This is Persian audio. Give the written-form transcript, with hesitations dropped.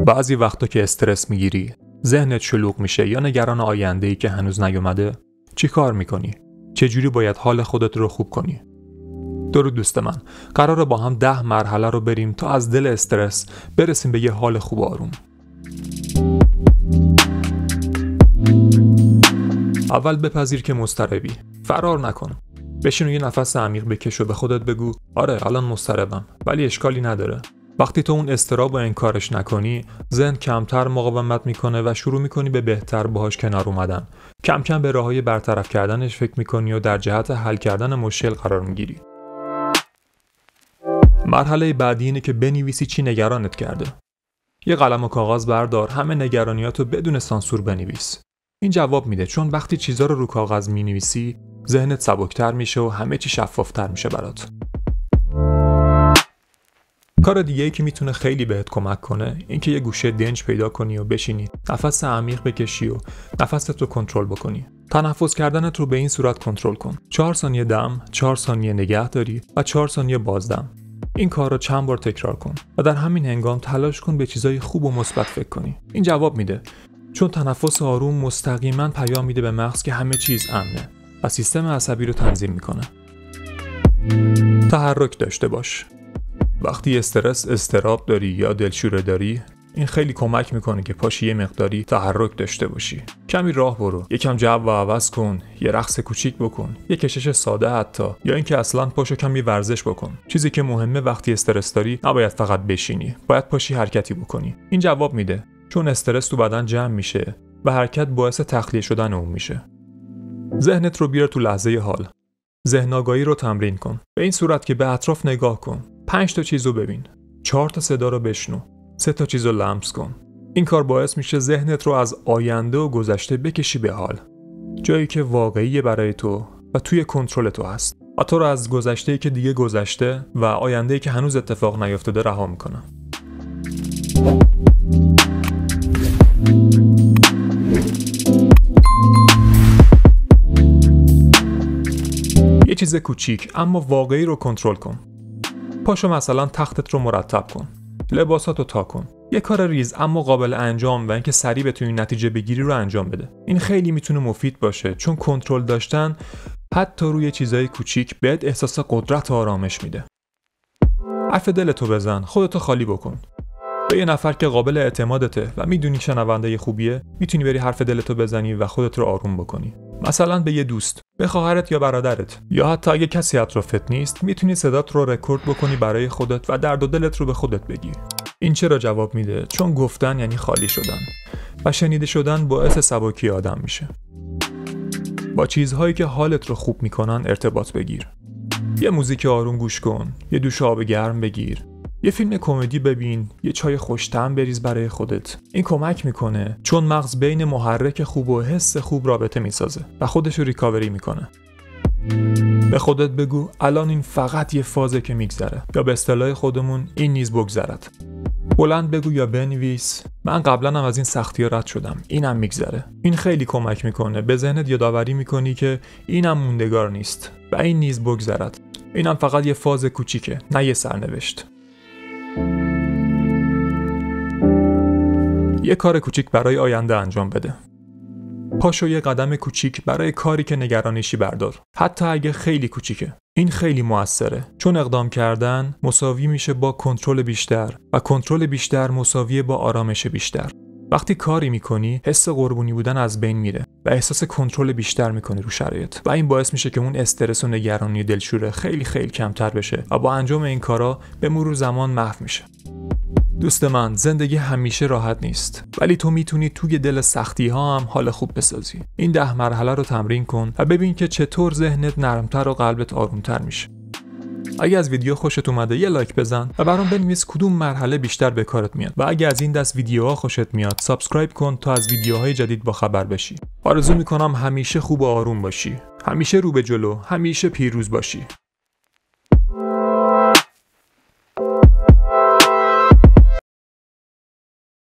بعضی وقتا که استرس میگیری، ذهنت شلوغ میشه یا نگران آینده‌ای که هنوز نیومده، چی کار میکنی؟ چجوری باید حال خودت رو خوب کنی؟ درود دوست من، قراره با هم 10 مرحله رو بریم تا از دل استرس برسیم به یه حال خوب و آروم. اول بپذیر که مضطربی، فرار نکن. بشین و یه نفس عمیق بکش و به خودت بگو آره الان مضطربم، ولی اشکالی نداره. وقتی تو اون اضطراب رو انکارش نکنی، ذهن کمتر مقاومت میکنه و شروع میکنی به بهتر باهاش کنار اومدن. کم کم به راههای برطرف کردنش فکر میکنی و در جهت حل کردن مشکل قرار میگیری. مرحله بعدی اینه که بنویسی چی نگرانت کرده. یه قلم و کاغذ بردار، همه نگرانیاتو بدون سانسور بنویس. این جواب میده، چون وقتی چیزا رو کاغذ مینویسی، ذهنت سبکتر میشه و همه چی شفافتر میشه برات. کار دیگه‌ای که میتونه خیلی بهت کمک کنه این که یه گوشه دنج پیدا کنی و بشینی، نفس عمیق بکشی و نفست رو کنترل بکنی. تنفس کردنت رو به این صورت کنترل کن: 4 ثانیه دم، 4 ثانیه نگه داری و 4 ثانیه بازدم. این کار رو چند بار تکرار کن و در همین هنگام تلاش کن به چیزای خوب و مثبت فکر کنی. این جواب میده، چون تنفس آروم مستقیما پیام میده به مغز که همه چیز امنه و سیستم عصبی رو تنظیم میکنه. تحرک داشته باش. وقتی استرس، اضطراب داری یا دلشوره داری، این خیلی کمک میکنه که پاشی یه مقداری تحرک داشته باشی. کمی راه برو، یکم جو و عوض کن، یه رقص کوچیک بکن، یه کشش ساده حتی، یا اینکه اصلاً پاشو کمی ورزش بکن. چیزی که مهمه وقتی استرس داری نباید فقط بشینی، باید پاشی حرکتی بکنی. این جواب میده، چون استرس تو بدن جمع میشه و حرکت باعث تخلیه شدن اون میشه. ذهنت رو بیار تو لحظه حال. ذهن آگاهی رو تمرین کن. به این صورت که به اطراف نگاه کن. 5 تا چیزو ببین. 4 تا صدا رو بشنو. 3 تا چیزو لمس کن. این کار باعث میشه ذهنت رو از آینده و گذشته بکشی به حال. جایی که واقعیه برای تو و توی کنترل تو هست. و تو رو از گذشته‌ای که دیگه گذشته و آینده‌ای که هنوز اتفاق نیفتاده رها میکنه. یه چیز کوچیک اما واقعی رو کنترل کن. پاشو مثلا تختت رو مرتب کن. لباساتو تا کن. یه کار ریز اما قابل انجام و اینکه سریع بتونی نتیجه بگیری رو انجام بده. این خیلی میتونه مفید باشه، چون کنترل داشتن حتی روی چیزای کوچیک بهت احساس قدرت و آرامش میده. حرف دلتو بزن، خودتو خالی بکن. به یه نفر که قابل اعتمادته و میدونی شنونده خوبیه، میتونی بری حرف دلتو بزنی و خودت رو آروم بکنی. مثلا به یه دوست، به خواهرت یا برادرت، یا حتی اگه کسی اطرافت نیست، میتونی صدات رو رکورد بکنی برای خودت و درد و دلت رو به خودت بگی. این چرا جواب میده؟ چون گفتن یعنی خالی شدن و شنیده شدن باعث سبکی آدم میشه. با چیزهایی که حالت رو خوب میکنن ارتباط بگیر. یه موزیک آروم گوش کن، یه دوش آب گرم بگیر، یه فیلم کمدی ببین، یه چای خوش‌طعم بریز برای خودت. این کمک میکنه، چون مغز بین محرک خوب و حس خوب رابطه میسازه و خودش رو ریکاوری میکنه. به خودت بگو الان این فقط یه فازه که میگذره، یا به اصطلاح خودمون این نیز بگذرد. بلند بگو یا بنویس من قبلا هم از این سختی‌ها رد شدم، اینم میگذره. این خیلی کمک میکنه، به ذهنت یادآوری میکنی که اینم موندگار نیست و این نیز بگذرد. اینم فقط یه فاز کوچیکه، نه یه سرنوشت. یه کار کوچیک برای آینده انجام بده. پاشو یه قدم کوچیک برای کاری که نگرانیشی بردار، حتی اگه خیلی کوچیکه. این خیلی موثره، چون اقدام کردن مساوی میشه با کنترل بیشتر و کنترل بیشتر مساویه با آرامش بیشتر. وقتی کاری میکنی، حس قربونی بودن از بین میره و احساس کنترل بیشتر میکنی رو شرایط و این باعث میشه که اون استرس و نگرانی و دلشوره خیلی کمتر بشه و با انجام این کارا به مرور زمان محو میشه. دوست من، زندگی همیشه راحت نیست، ولی تو میتونی توی دل سختی ها هم حال خوب بسازی. این 10 مرحله رو تمرین کن و ببین که چطور ذهنت نرمتر و قلبت آرومتر میشه. اگه از ویدیو خوشت اومده یه لایک بزن و برام بنویس کدوم مرحله بیشتر به کارت میاد و اگه از این دست ویدیوها خوشت میاد سابسکرایب کن تا از ویدیوهای جدید با خبر بشی. آرزو میکنم همیشه خوب و آروم باشی، همیشه رو به جلو، همیشه پیروز باشی.